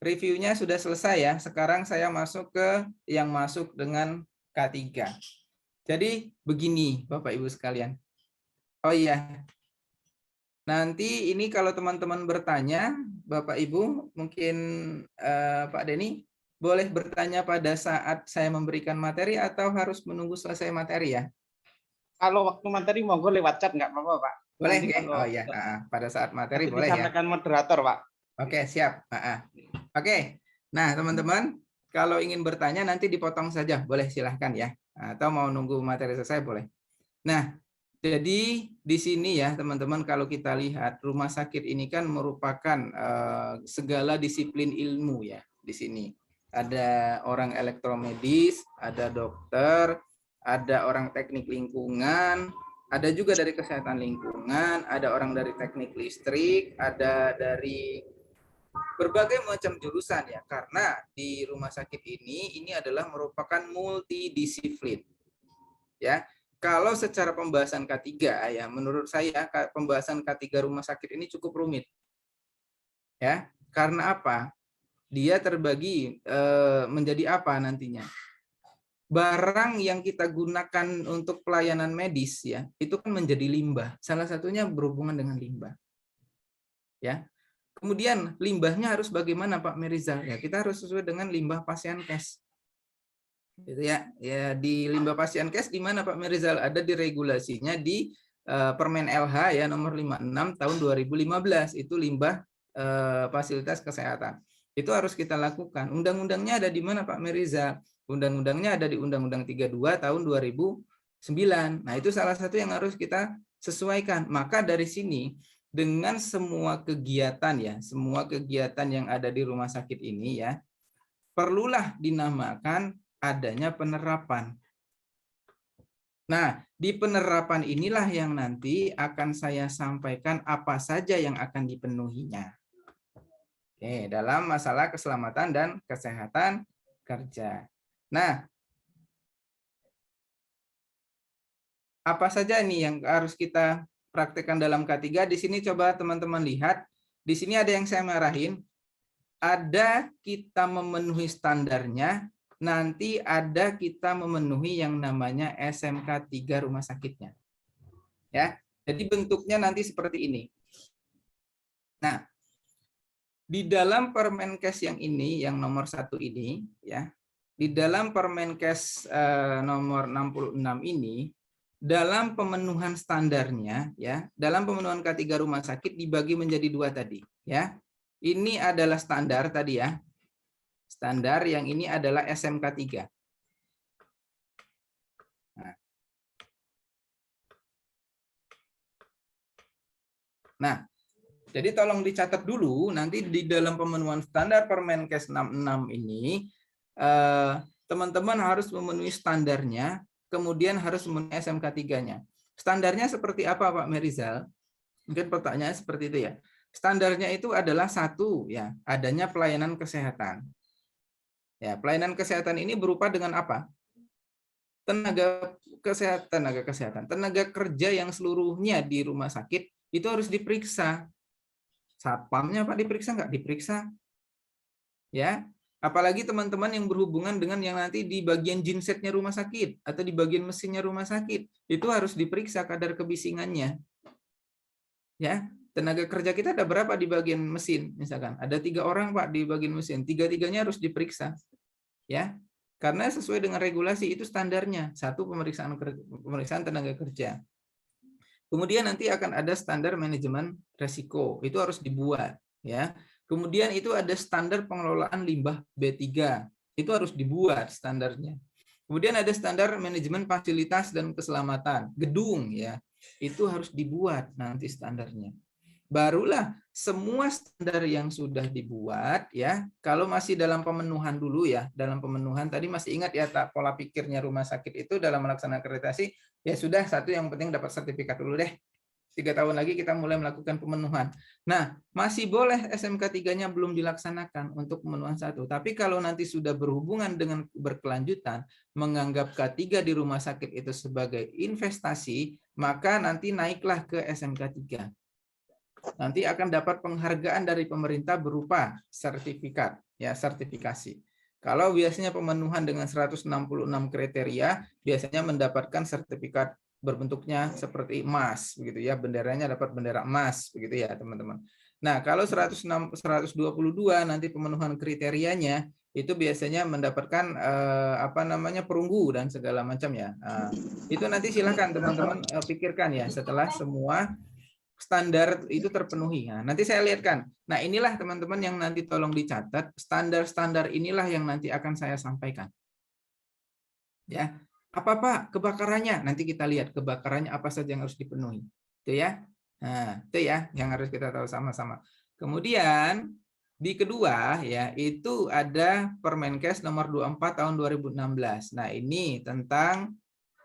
reviewnya sudah selesai ya. Sekarang saya masuk ke yang masuk dengan K3. Jadi begini Bapak Ibu sekalian. Oh iya, nanti ini kalau teman-teman bertanya, Bapak Ibu, mungkin Pak Denny, boleh bertanya pada saat saya memberikan materi atau harus menunggu selesai materi ya? Kalau waktu materi monggo lewat chat nggak apa-apa, Pak. Boleh, Nanti ya? Oh iya, pada saat materi nanti boleh ya? disampaikan moderator, Pak. Oke, siap. Oke, nah teman-teman, kalau ingin bertanya nanti dipotong saja, boleh silahkan ya. Atau mau nunggu materi selesai, boleh. Nah, jadi di sini ya teman-teman, kalau kita lihat rumah sakit ini kan merupakan segala disiplin ilmu ya di sini. Ada orang elektromedis, ada dokter, ada orang teknik lingkungan, ada juga dari kesehatan lingkungan, ada orang dari teknik listrik, ada dari berbagai macam jurusan ya. Karena di rumah sakit ini adalah merupakan multidisiplin. Ya. Kalau secara pembahasan K3 ya, menurut saya pembahasan K3 rumah sakit ini cukup rumit. Ya, karena apa? Dia terbagi menjadi apa nantinya? Barang yang kita gunakan untuk pelayanan medis ya, itu kan menjadi limbah. Salah satunya berhubungan dengan limbah. Ya. Kemudian limbahnya harus bagaimana Pak Merizal? Ya, kita harus sesuai dengan limbah pasien cash. Gitu ya. Ya, di limbah pasien cash di mana Pak Merizal? Ada di regulasinya di Permen LH ya nomor 56 tahun 2015, itu limbah fasilitas kesehatan. Itu harus kita lakukan. Undang-undangnya ada di mana Pak Merizal? Undang-undangnya ada di Undang-Undang 32 tahun 2009. Nah, itu salah satu yang harus kita sesuaikan. Maka dari sini dengan semua kegiatan ya, semua kegiatan yang ada di rumah sakit ini ya, perlulah dinamakan adanya penerapan. Nah, di penerapan inilah yang nanti akan saya sampaikan apa saja yang akan dipenuhinya. Oke, dalam masalah keselamatan dan kesehatan kerja. Nah, apa saja nih yang harus kita praktekkan dalam K3? Di sini coba teman-teman lihat. Di sini ada yang saya marahin. Ada kita memenuhi standarnya, nanti ada kita memenuhi yang namanya SMK 3 rumah sakitnya. Ya. Jadi bentuknya nanti seperti ini. Nah, di dalam Permenkes yang ini, yang nomor 1 ini, ya, di dalam Permenkes nomor 66 ini, dalam pemenuhan standarnya, ya, dalam pemenuhan K3 rumah sakit dibagi menjadi 2 tadi, ya. Ini adalah standar tadi ya. Standar yang ini adalah SMK 3. Nah, jadi tolong dicatat dulu nanti di dalam pemenuhan standar Permenkes 66 ini teman-teman harus memenuhi standarnya, kemudian harus memenuhi SMK 3-nya. Standarnya seperti apa Pak Merizal? Mungkin pertanyaannya seperti itu ya. Standarnya itu adalah 1 ya, adanya pelayanan kesehatan. Ya, pelayanan kesehatan ini berupa dengan apa? Tenaga kesehatan, tenaga kerja yang seluruhnya di rumah sakit itu harus diperiksa. Satpamnya Pak diperiksa nggak? Diperiksa. Ya, apalagi teman-teman yang berhubungan dengan yang nanti di bagian gensetnya rumah sakit atau di bagian mesinnya rumah sakit, itu harus diperiksa kadar kebisingannya. Ya, tenaga kerja kita ada berapa di bagian mesin misalkan? Ada 3 orang Pak di bagian mesin, 3-tiganya harus diperiksa. Ya, karena sesuai dengan regulasi itu standarnya. 1 pemeriksaan tenaga kerja. Kemudian nanti akan ada standar manajemen resiko, itu harus dibuat ya. Kemudian itu ada standar pengelolaan limbah B3, itu harus dibuat standarnya. Kemudian ada standar manajemen fasilitas dan keselamatan gedung ya, itu harus dibuat nanti standarnya. Barulah semua standar yang sudah dibuat ya, kalau masih dalam pemenuhan dulu ya, dalam pemenuhan tadi masih ingat ya pola pikirnya rumah sakit itu dalam melaksanakan akreditasi, ya sudah 1 yang penting dapat sertifikat dulu deh. 3 tahun lagi kita mulai melakukan pemenuhan. Nah, masih boleh SMK 3-nya belum dilaksanakan untuk pemenuhan 1. Tapi kalau nanti sudah berhubungan dengan berkelanjutan, menganggap K3 di rumah sakit itu sebagai investasi, maka nanti naiklah ke SMK 3. Nanti akan dapat penghargaan dari pemerintah berupa sertifikat. ya sertifikasi. Kalau biasanya pemenuhan dengan 166 kriteria, biasanya mendapatkan sertifikat berbentuknya seperti emas, begitu ya, benderanya dapat bendera emas, begitu ya teman-teman. Nah, kalau 122 nanti pemenuhan kriterianya itu biasanya mendapatkan perunggu dan segala macam ya. Itu nanti silakan teman-teman pikirkan ya setelah semua standar itu terpenuhi. Nah, nanti saya lihatkan. Nah, inilah teman-teman yang nanti tolong dicatat, standar-standar inilah yang nanti akan saya sampaikan. Ya. Apa Pak kebakarannya? Nanti kita lihat kebakarannya apa saja yang harus dipenuhi. Itu ya. Nah, itu ya yang harus kita tahu sama-sama. Kemudian di kedua ya itu ada Permenkes nomor 24 tahun 2016. Nah, ini tentang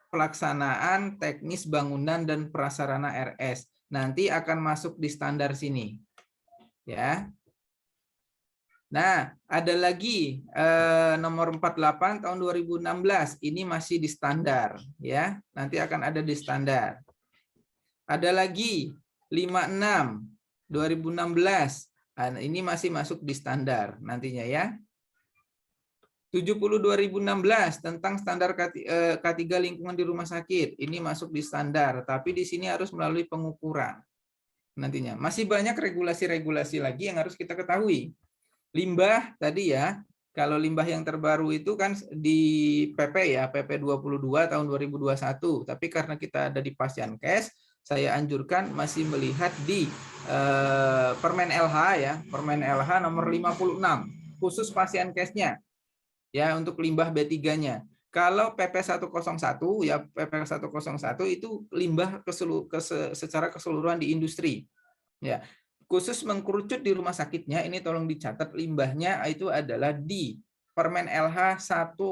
pelaksanaan teknis bangunan dan prasarana RS. Nanti akan masuk di standar sini. Ya. Nah, ada lagi nomor 48 tahun 2016. Ini masih di standar ya. Nanti akan ada di standar. Ada lagi 56 2016. Nah, ini masih masuk di standar nantinya ya. 70 2016 tentang standar K3 lingkungan di rumah sakit. Ini masuk di standar, tapi di sini harus melalui pengukuran nantinya. Masih banyak regulasi-regulasi lagi yang harus kita ketahui. Limbah tadi ya, kalau limbah yang terbaru itu kan di PP ya, PP 22 tahun 2021. Tapi karena kita ada di Pasyankes, saya anjurkan masih melihat di Permen LH ya, Permen LH nomor 56, khusus Pasyankesnya. Ya, untuk limbah B3-nya. Kalau PP 101 ya, PP 101 itu limbah secara keseluruhan di industri. Ya. Khusus mengkerucut di rumah sakitnya, ini tolong dicatat limbahnya itu adalah di Permen LH 101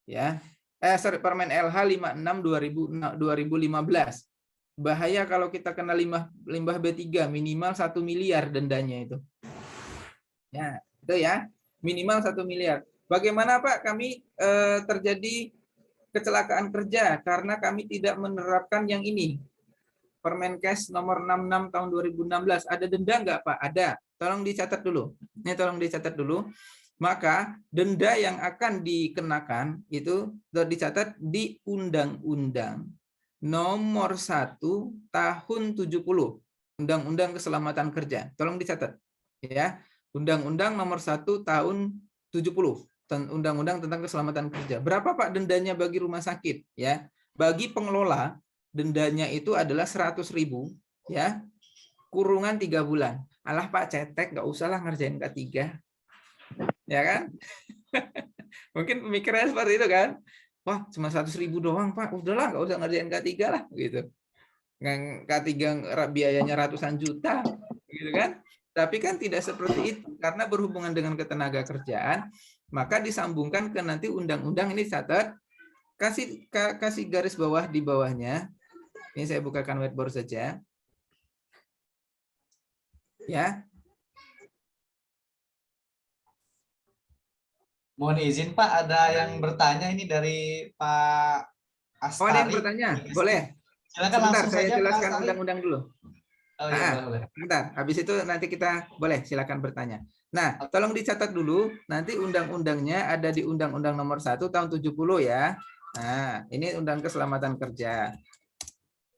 ya. Permen LH 56 2015. Bahaya kalau kita kena limbah B3, minimal 1 miliar dendanya itu. Ya, itu ya. Minimal 1 miliar. Bagaimana Pak kami terjadi kecelakaan kerja karena kami tidak menerapkan yang ini? Permenkes nomor 66 tahun 2016. Ada denda nggak Pak? Ada. Tolong dicatat dulu. Ini tolong dicatat dulu. Maka denda yang akan dikenakan itu dicatat di Undang-Undang nomor 1 tahun 70. Undang-Undang Keselamatan Kerja. Tolong dicatat. Ya. Undang-Undang nomor 1 tahun 70. Undang-Undang tentang Keselamatan Kerja. Berapa Pak dendanya bagi rumah sakit? Ya. Bagi pengelola dendanya itu adalah 100.000 ya, kurungan 3 bulan. Alah Pak cetek, nggak usahlah ngerjain K3, ya kan? Mungkin pemikirannya seperti itu kan? Wah cuma 100.000 doang Pak, udahlah nggak usah ngerjain K3 lah, gitu. K3 biayanya ratusan juta, gitu kan? Tapi kan tidak seperti itu, karena berhubungan dengan ketenaga kerjaan, maka disambungkan ke nanti undang-undang ini catat, kasih garis bawah di bawahnya. Ini saya bukakan whiteboard saja. Ya. Mohon izin Pak, ada yang bertanya ini dari Pak Astari. Oh, ada yang bertanya? Boleh. Silakan sebentar, langsung saya saja jelaskan Pak undang-undang dulu. Oh, iya, boleh. Sebentar, habis itu nanti kita boleh silakan bertanya. Nah, tolong dicatat dulu, nanti undang-undangnya ada di Undang-Undang nomor 1 tahun 70 ya. Nah, ini Undang Keselamatan Kerja.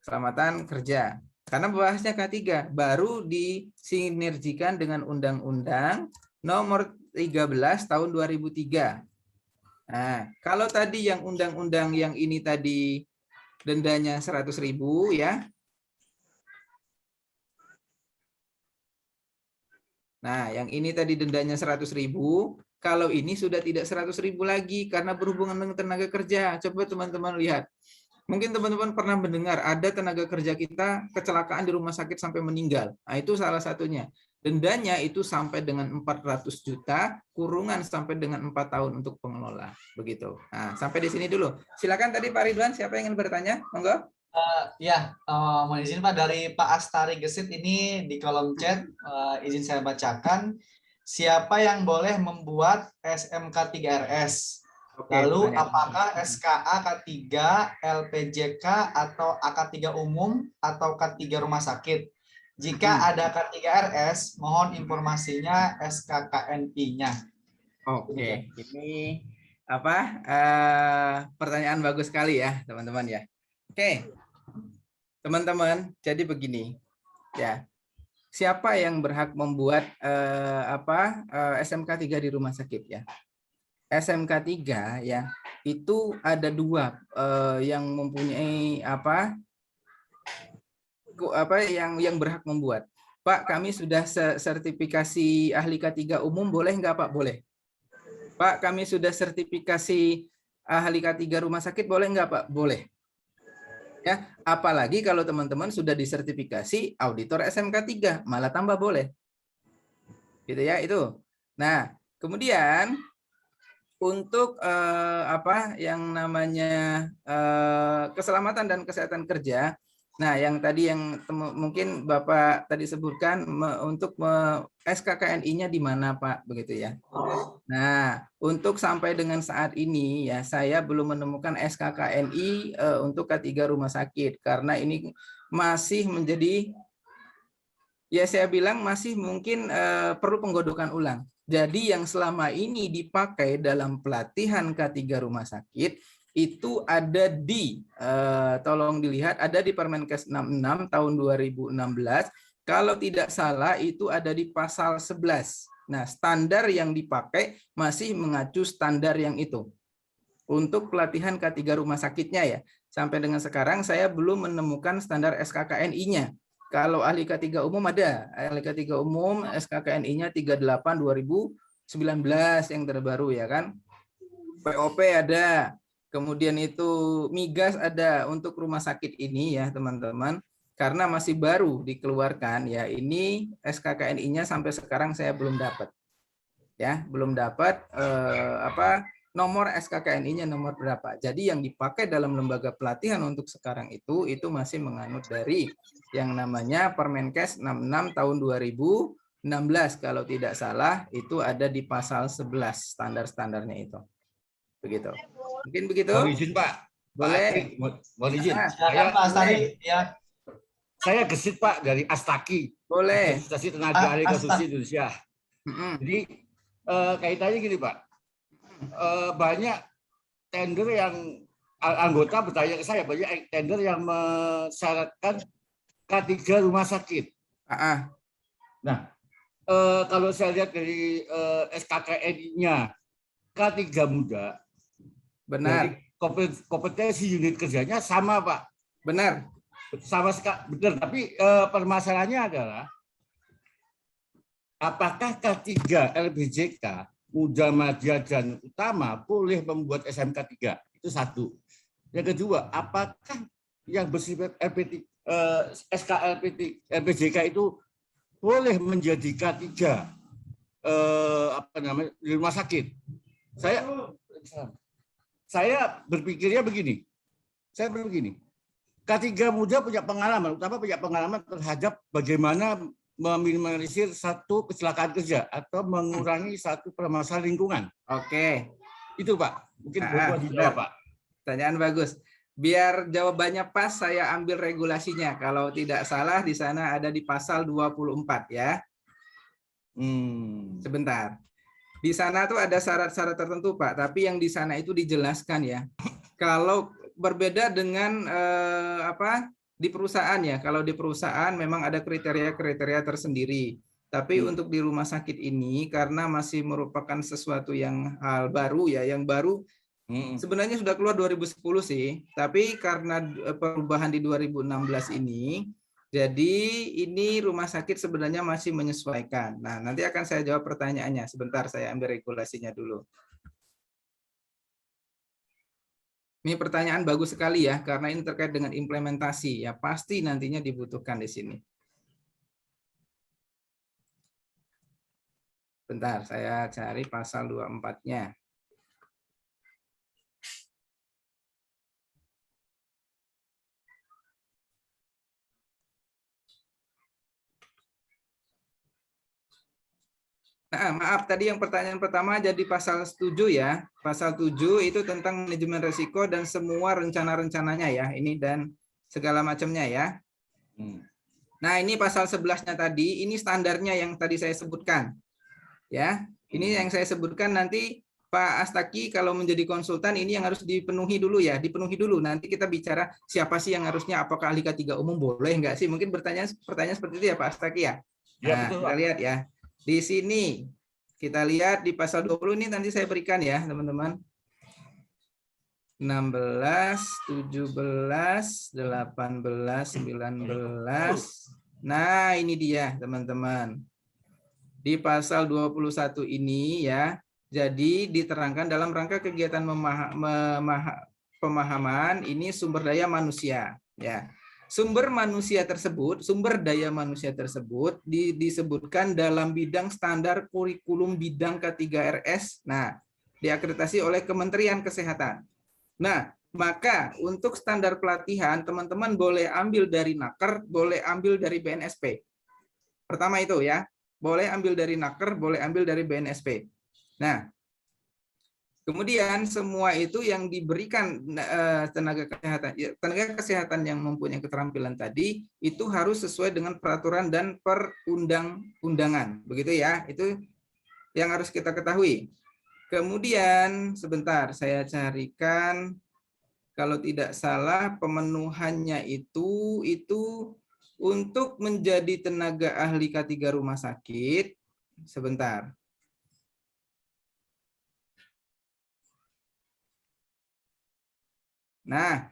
Keselamatan Kerja. Karena bahasnya K3, baru disinergikan dengan Undang-Undang nomor 13 tahun 2003. Nah, kalau tadi yang undang-undang yang ini tadi dendanya 100.000 ya. Nah, yang ini tadi dendanya 100.000, kalau ini sudah tidak 100.000 lagi karena berhubungan dengan tenaga kerja. Coba teman-teman lihat. Mungkin teman-teman pernah mendengar ada tenaga kerja kita kecelakaan di rumah sakit sampai meninggal. Nah, itu salah satunya. Dendanya itu sampai dengan 400 juta, kurungan sampai dengan 4 tahun untuk pengelola. Begitu. Nah, sampai di sini dulu. Silakan tadi Pak Ridwan, siapa yang ingin bertanya? Monggo. Mohon izin Pak, dari Pak Astari Gesit ini di kolom chat, izin saya bacakan. Siapa yang boleh membuat SMK 3RS? Lalu apakah SKA K3, LPJK, atau AK3 umum, atau K3 rumah sakit? Jika ada K3RS, mohon informasinya SKKNI-nya. Oke, ini apa? Pertanyaan bagus sekali ya, teman-teman ya. Oke, teman-teman. Jadi begini, ya. Siapa yang berhak membuat SMK 3 di rumah sakit ya? SMK 3 ya, itu ada 2 yang mempunyai yang berhak membuat. Pak, kami sudah sertifikasi ahli K3 umum, boleh nggak Pak? Boleh. Pak, kami sudah sertifikasi ahli K3 rumah sakit, boleh nggak Pak? Boleh. Ya, apalagi kalau teman-teman sudah disertifikasi auditor SMK 3, malah tambah boleh. Gitu ya, itu. Nah, kemudian untuk yang namanya keselamatan dan kesehatan kerja. Nah, yang tadi yang mungkin Bapak tadi sebutkan untuk SKKNI-nya di mana Pak, begitu ya. Nah, untuk sampai dengan saat ini ya saya belum menemukan SKKNI untuk K3 rumah sakit karena ini masih menjadi ya saya bilang masih mungkin perlu penggodokan ulang. Jadi yang selama ini dipakai dalam pelatihan K3 rumah sakit itu ada di tolong dilihat ada di Permenkes 66 tahun 2016. Kalau tidak salah itu ada di pasal 11. Nah, standar yang dipakai masih mengacu standar yang itu. Untuk pelatihan K3 rumah sakitnya ya. Sampai dengan sekarang saya belum menemukan standar SKKNI-nya. Kalau ahli K3 umum ada. Ahli K3 umum SKKNI-nya 38 2019 yang terbaru ya kan. POP ada. Kemudian itu migas ada untuk rumah sakit ini ya teman-teman. Karena masih baru dikeluarkan ya ini SKKNI-nya sampai sekarang saya belum dapat. Ya, belum dapat nomor SKKNI-nya nomor berapa. Jadi yang dipakai dalam lembaga pelatihan untuk sekarang itu masih menganut dari yang namanya Permenkes 66 tahun 2016 kalau tidak salah itu ada di pasal 11 standar-standarnya itu. Begitu. Mungkin begitu? Mohon izin Pak. Boleh. Mohon izin. Silakan Pak Astari. Ya. Saya Gesit Pak dari Astaki. Boleh. Asosiasi Tenaga Ahli Konstruksi Indonesia. Jadi kaitannya gini Pak. Banyak tender yang anggota bertanya ke saya, banyak tender yang mensyaratkan K3 rumah sakit. Nah, kalau saya lihat dari SKKNI-nya K3 muda, benar. Kompetensi unit kerjanya sama Pak. Benar. Sama sekali benar. Tapi permasalahannya adalah apakah K3 LBJK Muda, Madya, dan Utama boleh membuat SMK 3? Itu satu. Yang kedua, apakah yang bersifat LBJK itu boleh menjadi K3 di rumah sakit? Saya berpikirnya begini. K3 muda punya pengalaman, utama punya pengalaman terhadap bagaimana meminimalisir satu kecelakaan kerja atau mengurangi satu permasalahan lingkungan. Oke. Itu Pak. Mungkin boleh dijawab Pak. Pertanyaan bagus. Biar jawabannya pas saya ambil regulasinya. Kalau tidak salah di sana ada di pasal 24 ya. Sebentar. Di sana tuh ada syarat-syarat tertentu Pak, tapi yang di sana itu dijelaskan ya. Kalau berbeda dengan di perusahaan ya, kalau di perusahaan memang ada kriteria-kriteria tersendiri. Tapi untuk di rumah sakit ini karena masih merupakan sesuatu yang hal baru ya, yang baru sebenarnya sudah keluar 2010 sih, tapi karena perubahan di 2016 ini, jadi ini rumah sakit sebenarnya masih menyesuaikan. Nah, nanti akan saya jawab pertanyaannya. Sebentar saya ambil regulasinya dulu. Ini pertanyaan bagus sekali ya, karena ini terkait dengan implementasi ya, pasti nantinya dibutuhkan di sini. Bentar, saya cari pasal 24-nya. Nah, maaf tadi yang pertanyaan pertama jadi pasal 7 ya. Pasal 7 itu tentang manajemen risiko dan semua rencana-rencananya ya. Ini dan segala macamnya ya. Nah, ini pasal 11-nya tadi, ini standarnya yang tadi saya sebutkan. Ya, ini yang saya sebutkan. Nanti Pak Astaki kalau menjadi konsultan ini yang harus dipenuhi dulu ya, dipenuhi dulu. Nanti kita bicara siapa sih yang harusnya, apakah ahli K3 umum boleh enggak sih? Mungkin pertanyaan seperti itu ya Pak Astaki ya. Ya, Nah, betul, kita Pak. lihat ya. Di sini kita lihat di pasal 20 ini nanti saya berikan ya, teman-teman. 16, 17, 18, 19. Nah, ini dia, teman-teman. Di pasal 21 ini ya, jadi diterangkan dalam rangka kegiatan pemahaman ini sumber daya manusia ya. Sumber daya manusia tersebut disebutkan dalam bidang standar kurikulum bidang K3RS. Nah, diakreditasi oleh Kementerian Kesehatan. Nah, maka untuk standar pelatihan teman-teman boleh ambil dari Naker, boleh ambil dari BNSP. Pertama itu ya. Boleh ambil dari Naker, boleh ambil dari BNSP. Nah, kemudian semua itu yang diberikan tenaga kesehatan yang mempunyai keterampilan tadi itu harus sesuai dengan peraturan dan perundang-undangan. Begitu ya, itu yang harus kita ketahui. Kemudian, sebentar saya carikan, kalau tidak salah pemenuhannya itu untuk menjadi tenaga ahli K3 rumah sakit, sebentar. Nah,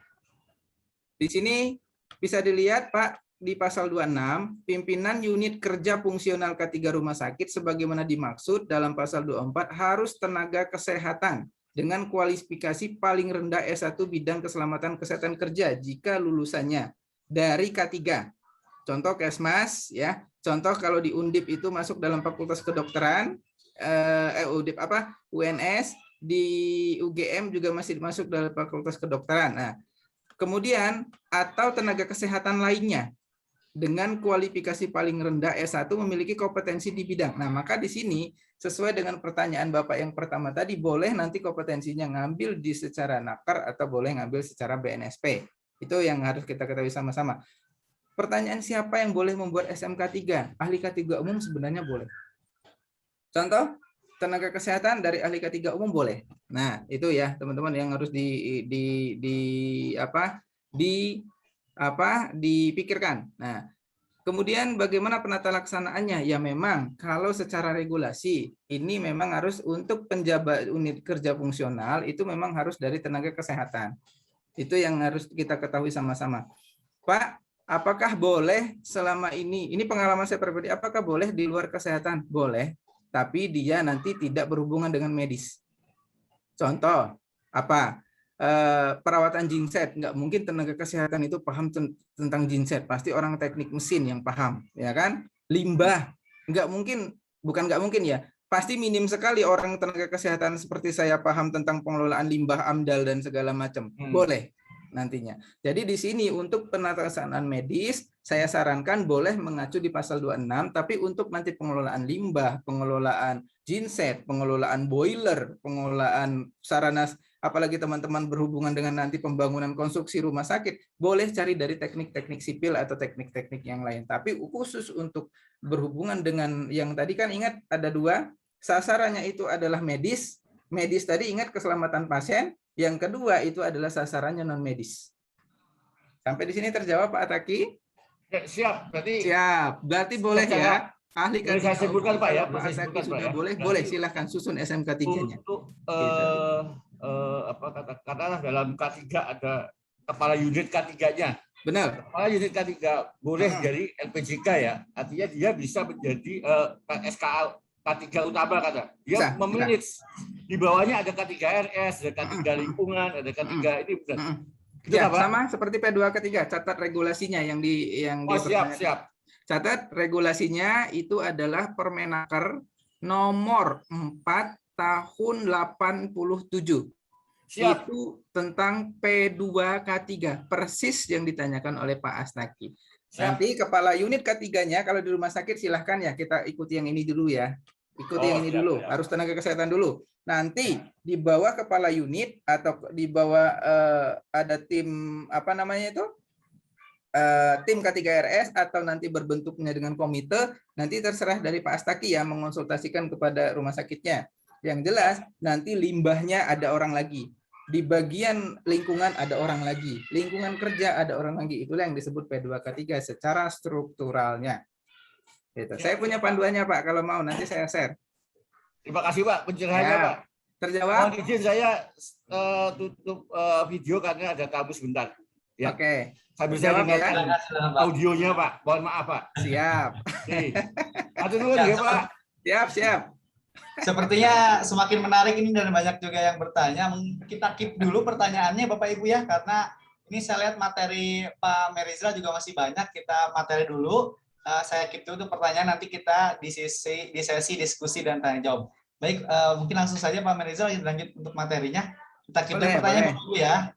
di sini bisa dilihat Pak, di pasal 26, pimpinan unit kerja fungsional K3 rumah sakit sebagaimana dimaksud dalam pasal 24 harus tenaga kesehatan dengan kualifikasi paling rendah S1 bidang keselamatan kesehatan kerja jika lulusannya dari K3. Contoh Kesmas ya. Contoh kalau di Undip itu masuk dalam Fakultas Kedokteran, Undip apa? UNS, di UGM juga masih masuk dalam Fakultas Kedokteran. Nah, kemudian atau tenaga kesehatan lainnya dengan kualifikasi paling rendah S1 memiliki kompetensi di bidang. Nah, maka di sini sesuai dengan pertanyaan Bapak yang pertama tadi, boleh nanti kompetensinya ngambil di secara Naker atau boleh ngambil secara BNSP. Itu yang harus kita ketahui sama-sama. Pertanyaan siapa yang boleh membuat SMK 3? Ahli K3 umum sebenarnya boleh. Contoh, tenaga kesehatan dari ahli K3 umum boleh. Nah, itu ya teman-teman yang harus dipikirkan. Nah, kemudian bagaimana penata laksanaannya? Ya memang kalau secara regulasi ini memang harus untuk penjabat unit kerja fungsional itu memang harus dari tenaga kesehatan. Itu yang harus kita ketahui sama-sama. Pak, apakah boleh selama ini pengalaman saya pribadi, apakah boleh di luar kesehatan? Boleh, tapi dia nanti tidak berhubungan dengan medis. Contoh, apa? Perawatan genset, nggak mungkin tenaga kesehatan itu paham tentang genset, pasti orang teknik mesin yang paham, ya kan? Limbah, nggak mungkin, bukan nggak mungkin ya, pasti minim sekali orang tenaga kesehatan seperti saya paham tentang pengelolaan limbah, AMDAL dan segala macam. Boleh nantinya. Jadi di sini untuk penataan medis saya sarankan boleh mengacu di pasal 26, tapi untuk nanti pengelolaan limbah, pengelolaan genset, pengelolaan boiler, pengelolaan sarana, apalagi teman-teman berhubungan dengan nanti pembangunan konstruksi rumah sakit, boleh cari dari teknik-teknik sipil atau teknik-teknik yang lain. Tapi khusus untuk berhubungan dengan yang tadi kan ingat ada dua, sasarannya itu adalah medis. Medis tadi ingat keselamatan pasien. Yang kedua itu adalah sasarannya non medis. Sampai di sini terjawab Pak Ataki? Siap. Berarti boleh ya. Ahli boleh saya sebutkan Pak ya. Pak Ataki sudah boleh. Boleh silahkan susun SMK 3-nya. Untuk katakanlah dalam K3 ada kepala unit K3-nya. Benar. Kepala unit K3 boleh dari LPJK ya. Artinya dia bisa menjadi SKA K3 utama kata. Dia memilih di bawahnya ada K3RS, ada K3 lingkungan, ada K3 ini bukan. Ya, sama seperti P2 K3, catat regulasinya yang siap. Catat regulasinya itu adalah Permenaker nomor 4 tahun 87. Siap. Itu tentang P2 K3, persis yang ditanyakan oleh Pak Astaki. Siap. Nanti kepala unit K3-nya kalau di rumah sakit silahkan ya kita ikuti yang ini dulu ya. Ikuti yang ini dulu, harus tenaga kesehatan dulu. Nanti di bawah kepala unit atau di bawah ada tim apa namanya itu? tim K3RS atau nanti berbentuknya dengan komite, nanti terserah dari Pak Astaki ya mengonsultasikan kepada rumah sakitnya. Yang jelas nanti limbahnya ada orang lagi. Di bagian lingkungan ada orang lagi. Lingkungan kerja ada orang lagi. Itulah yang disebut P2K3 secara strukturalnya. Gitu. Saya punya panduannya Pak, kalau mau nanti saya share. Terima kasih Pak pencerahannya Ya. Pak. Terjawab? Mohon izin saya tutup video karena ada tamu sebentar. Ya. Oke. Sambil saya Terjawab ya. dengarkan audionya Pak. Mohon maaf Pak. Siap. Oke. Atur nuhun ya Pak. Siap, siap. Sepertinya semakin menarik ini dan banyak juga yang bertanya. Kita keep dulu pertanyaannya Bapak Ibu ya, karena ini saya lihat materi Pak Merizal juga masih banyak. Kita materi dulu. Saya keep dulu pertanyaan, nanti kita di sesi diskusi dan tanya jawab. Baik, mungkin langsung saja Pak Merizal lanjut untuk materinya. Kita keep dulu pertanyaan dulu ya.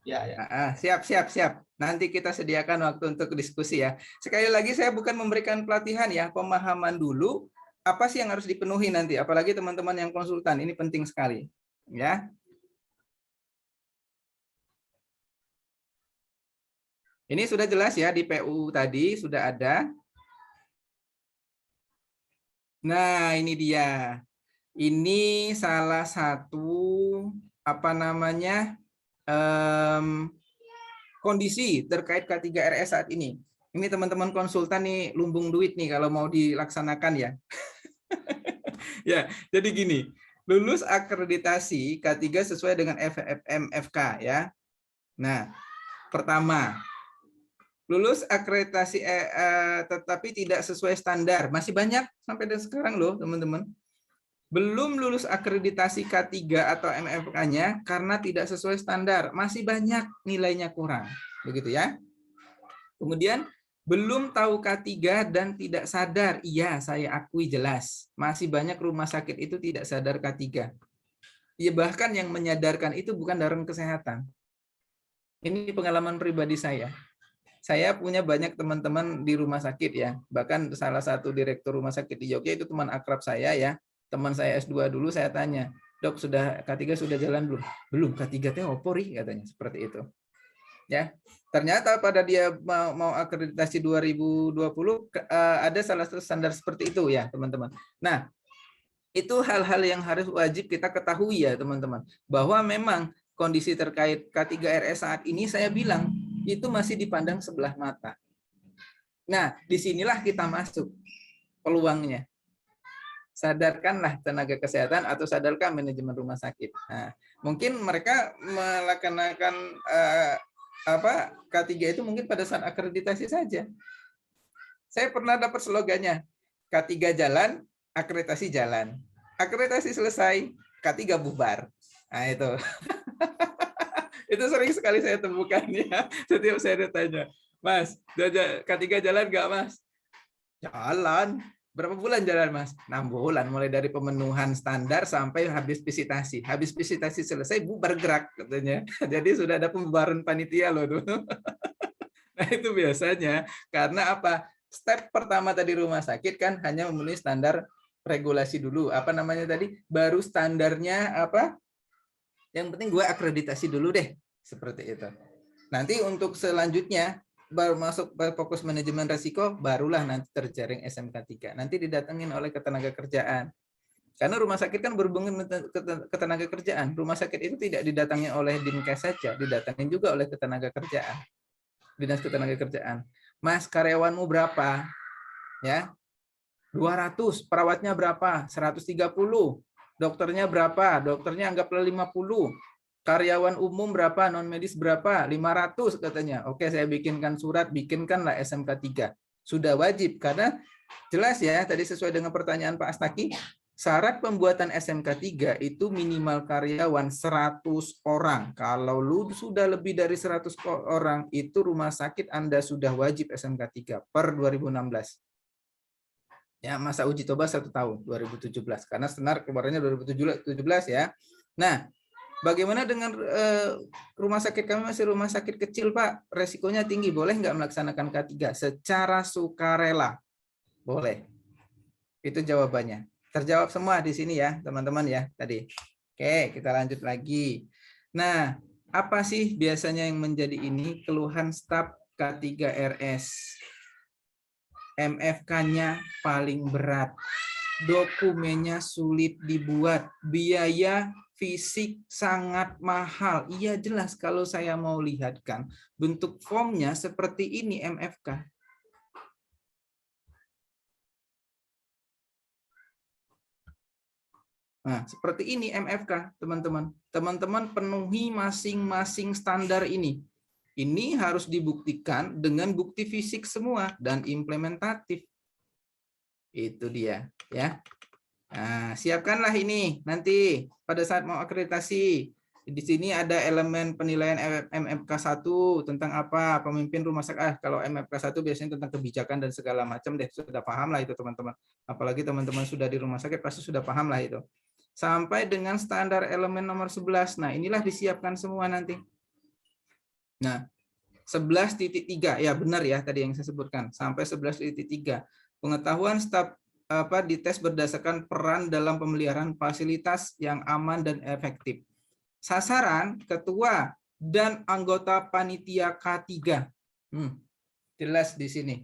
Siap. Nanti kita sediakan waktu untuk diskusi ya. Sekali lagi saya bukan memberikan pelatihan ya, pemahaman dulu apa sih yang harus dipenuhi nanti, apalagi teman-teman yang konsultan, ini penting sekali ya. Ini sudah jelas ya, di PU tadi sudah ada. Nah, ini dia. Ini salah satu kondisi terkait K3RS saat ini. Ini teman-teman konsultan nih lumbung duit nih kalau mau dilaksanakan ya. Ya, jadi gini, lulus akreditasi K3 sesuai dengan FFMFK ya. Nah, pertama, lulus akreditasi tetapi tidak sesuai standar. Masih banyak sampai sekarang loh, teman-teman. Belum lulus akreditasi K3 atau MFK-nya karena tidak sesuai standar. Masih banyak nilainya kurang. Begitu ya. Kemudian, belum tahu K3 dan tidak sadar. Iya, saya akui jelas. Masih banyak rumah sakit itu tidak sadar K3. Ya, bahkan yang menyadarkan itu bukan Darun Kesehatan. Ini pengalaman pribadi saya. Saya punya banyak teman-teman di rumah sakit ya. Bahkan salah satu direktur rumah sakit di Jogja itu teman akrab saya ya. Teman saya S2 dulu, saya tanya, "Dok, sudah K3 sudah jalan belum?" "Belum, K3 teh opo ri?" katanya, seperti itu. Ya. Ternyata pada dia mau akreditasi 2020 ada salah satu standar seperti itu ya, teman-teman. Nah, itu hal-hal yang harus wajib kita ketahui ya, teman-teman. Bahwa memang kondisi terkait K3RS saat ini saya bilang itu masih dipandang sebelah mata. Nah, disinilah kita masuk peluangnya. Sadarkanlah tenaga kesehatan atau sadarkan manajemen rumah sakit. Nah, mungkin mereka melaksanakan K3 itu mungkin pada saat akreditasi saja. Saya pernah dapat slogannya, K3 jalan, akreditasi jalan. Akreditasi selesai, K3 bubar. Nah, itu. Itu sering sekali saya temukan ya. Setiap saya ditanya, "Mas, K3 jalan nggak, Mas?" "Jalan." "Berapa bulan jalan, Mas?" 6 bulan, mulai dari pemenuhan standar sampai habis visitasi. Habis visitasi selesai, bubar gerak katanya. Jadi sudah ada pembubaran panitia loh tuh. Nah, itu biasanya karena apa? Step pertama tadi rumah sakit kan hanya memenuhi standar regulasi dulu. Apa namanya tadi? Baru standarnya apa? Yang penting gue akreditasi dulu deh, seperti itu. Nanti untuk selanjutnya baru masuk fokus manajemen risiko, barulah nanti terjaring SMK3. Nanti didatengin oleh ketenaga kerjaan. Karena rumah sakit kan berhubungan ketenaga kerjaan. Rumah sakit itu tidak didatangi oleh Dinkes saja, didatangin juga oleh ketenaga kerjaan. Dinas ketenaga kerjaan. "Mas, karyawanmu berapa?" Ya. 200, perawatnya berapa? 130. Dokternya berapa? Dokternya anggaplah 50. Karyawan umum berapa? Non medis berapa? 500 katanya. Oke, saya bikinkan surat, bikinkanlah SMK 3. Sudah wajib karena jelas ya, tadi sesuai dengan pertanyaan Pak Astaki, syarat pembuatan SMK 3 itu minimal karyawan 100 orang. Kalau lu sudah lebih dari 100 orang, itu rumah sakit Anda sudah wajib SMK 3 per 2016. Ya, masa uji coba 1 tahun 2017 karena senar keluarnya 2017 ya. Nah, bagaimana dengan rumah sakit kami masih rumah sakit kecil, Pak? Resikonya tinggi, boleh nggak melaksanakan K3 secara sukarela? Boleh. Itu jawabannya. Terjawab semua di sini ya, teman-teman ya tadi. Oke, kita lanjut lagi. Nah, apa sih biasanya yang menjadi ini keluhan staf K3RS. MFK-nya paling berat. Dokumennya sulit dibuat. Biaya fisik sangat mahal. Iya jelas kalau saya mau lihatkan. Bentuk formnya seperti ini MFK. Nah, seperti ini MFK, teman-teman. Teman-teman penuhi masing-masing standar ini. Ini harus dibuktikan dengan bukti fisik semua dan implementatif. Itu dia, ya. Nah, siapkanlah ini nanti pada saat mau akreditasi. Di sini ada elemen penilaian MFK 1 tentang apa? Pemimpin rumah sakit. Kalau MFK 1 biasanya tentang kebijakan dan segala macam deh. Sudah paham lah itu, teman-teman. Apalagi teman-teman sudah di rumah sakit pasti sudah paham lah itu. Sampai dengan standar elemen nomor 11. Nah, inilah disiapkan semua nanti. Nah, 11.3 ya benar ya tadi yang saya sebutkan. Sampai 11.3. Pengetahuan staf dites berdasarkan peran dalam pemeliharaan fasilitas yang aman dan efektif. Sasaran ketua dan anggota panitia K3. Jelas di sini.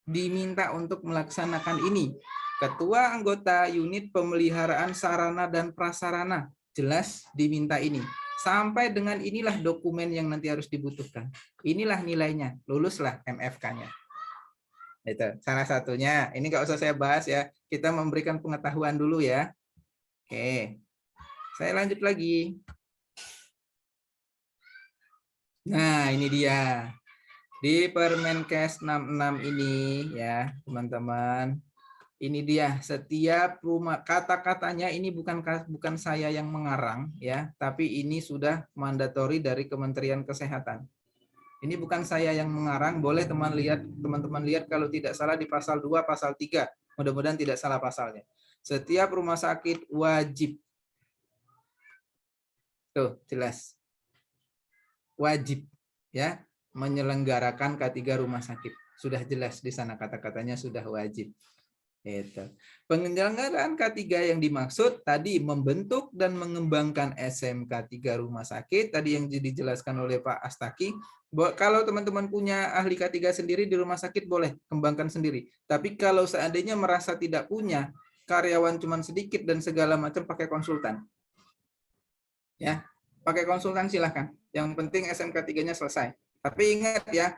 Diminta untuk melaksanakan ini. Ketua anggota unit pemeliharaan sarana dan prasarana, jelas diminta ini. Sampai dengan inilah dokumen yang nanti harus dibutuhkan. Inilah nilainya, luluslah MFK-nya. Itu salah satunya. Ini nggak usah saya bahas ya. Kita memberikan pengetahuan dulu ya. Oke, saya lanjut lagi. Nah, ini dia. Di Permenkes 66 ini ya, teman-teman. Ini dia, setiap rumah, kata-katanya ini bukan saya yang mengarang ya, tapi ini sudah mandatori dari Kementerian Kesehatan. Ini bukan saya yang mengarang, boleh teman-teman lihat kalau tidak salah di pasal 2, pasal 3. Mudah-mudahan tidak salah pasalnya. Setiap rumah sakit wajib. Tuh, jelas. Wajib ya menyelenggarakan K3 rumah sakit. Sudah jelas di sana kata-katanya sudah wajib. Itu. Penyelenggaraan K3 yang dimaksud tadi membentuk dan mengembangkan SMK 3 rumah sakit tadi yang dijelaskan oleh Pak Astaki. Kalau teman-teman punya ahli K3 sendiri di rumah sakit boleh kembangkan sendiri. Tapi kalau seandainya merasa tidak punya, karyawan cuma sedikit dan segala macam pakai konsultan. Ya, pakai konsultan silahkan. Yang penting SMK 3-nya selesai. Tapi ingat ya,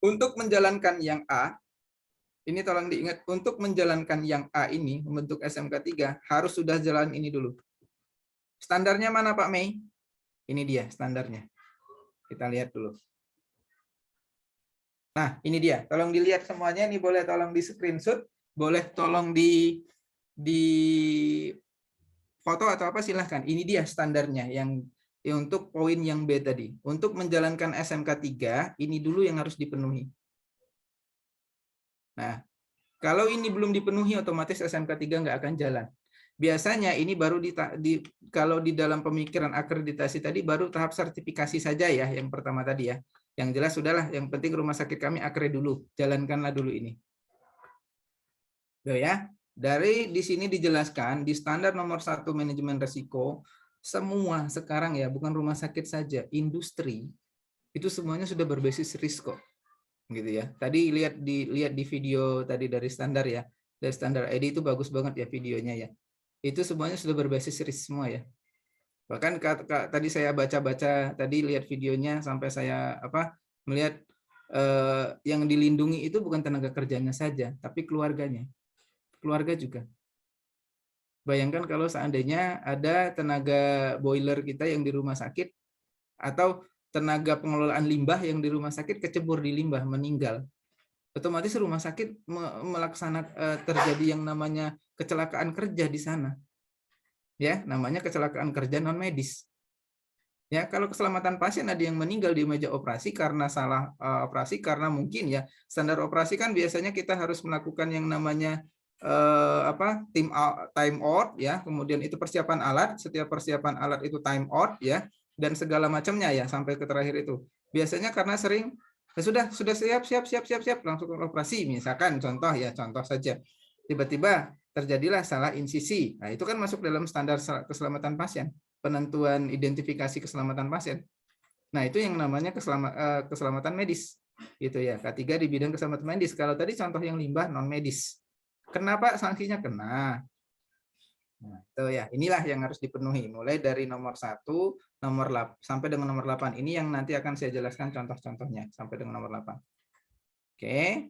untuk menjalankan yang A, ini tolong diingat, untuk menjalankan yang A ini, membentuk SMK 3, harus sudah jalan ini dulu. Standarnya mana Pak Mei? Ini dia standarnya. Kita lihat dulu. Nah, ini dia. Tolong dilihat semuanya. Ini boleh tolong di screenshot. Boleh tolong di foto atau apa silahkan. Ini dia standarnya yang untuk poin yang B tadi. Untuk menjalankan SMK 3, ini dulu yang harus dipenuhi. Nah, kalau ini belum dipenuhi, otomatis SMK 3 nggak akan jalan. Biasanya ini baru kalau di dalam pemikiran akreditasi tadi baru tahap sertifikasi saja ya, yang pertama tadi ya. Yang jelas sudahlah, yang penting rumah sakit kami akred dulu, jalankanlah dulu ini. Tuh ya, dari di sini dijelaskan di standar nomor 1 manajemen risiko, semua sekarang ya, bukan rumah sakit saja, industri itu semuanya sudah berbasis risiko. Gitu ya. Tadi lihat di video tadi dari standar ya. Dari standar ID itu bagus banget ya videonya ya. Itu semuanya sudah berbasis risk semua ya. Bahkan tadi saya baca-baca tadi lihat videonya sampai saya melihat yang dilindungi itu bukan tenaga kerjanya saja, tapi keluarganya. Keluarga juga. Bayangkan kalau seandainya ada tenaga boiler kita yang di rumah sakit atau tenaga pengelolaan limbah yang di rumah sakit kecebur di limbah meninggal, otomatis rumah sakit melaksanakan terjadi yang namanya kecelakaan kerja di sana, ya namanya kecelakaan kerja non medis. Ya kalau keselamatan pasien ada yang meninggal di meja operasi karena salah operasi karena mungkin ya standar operasi kan biasanya kita harus melakukan yang namanya time out ya, kemudian itu persiapan alat, setiap persiapan alat itu time out ya. Dan segala macamnya ya sampai ke terakhir itu biasanya karena sering sudah siap langsung ke operasi misalkan contoh saja tiba-tiba terjadilah salah insisi. Nah itu kan masuk dalam standar keselamatan pasien, penentuan identifikasi keselamatan pasien. Nah, itu yang namanya keselamatan medis. Gitu ya. K3 di bidang keselamatan medis. Kalau tadi contoh yang limbah non medis. Kenapa sanksinya kena? Nah, itu ya. Inilah yang harus dipenuhi mulai dari nomor 1, nomor 8 sampai dengan nomor 8. Ini yang nanti akan saya jelaskan contoh-contohnya sampai dengan nomor 8. Oke.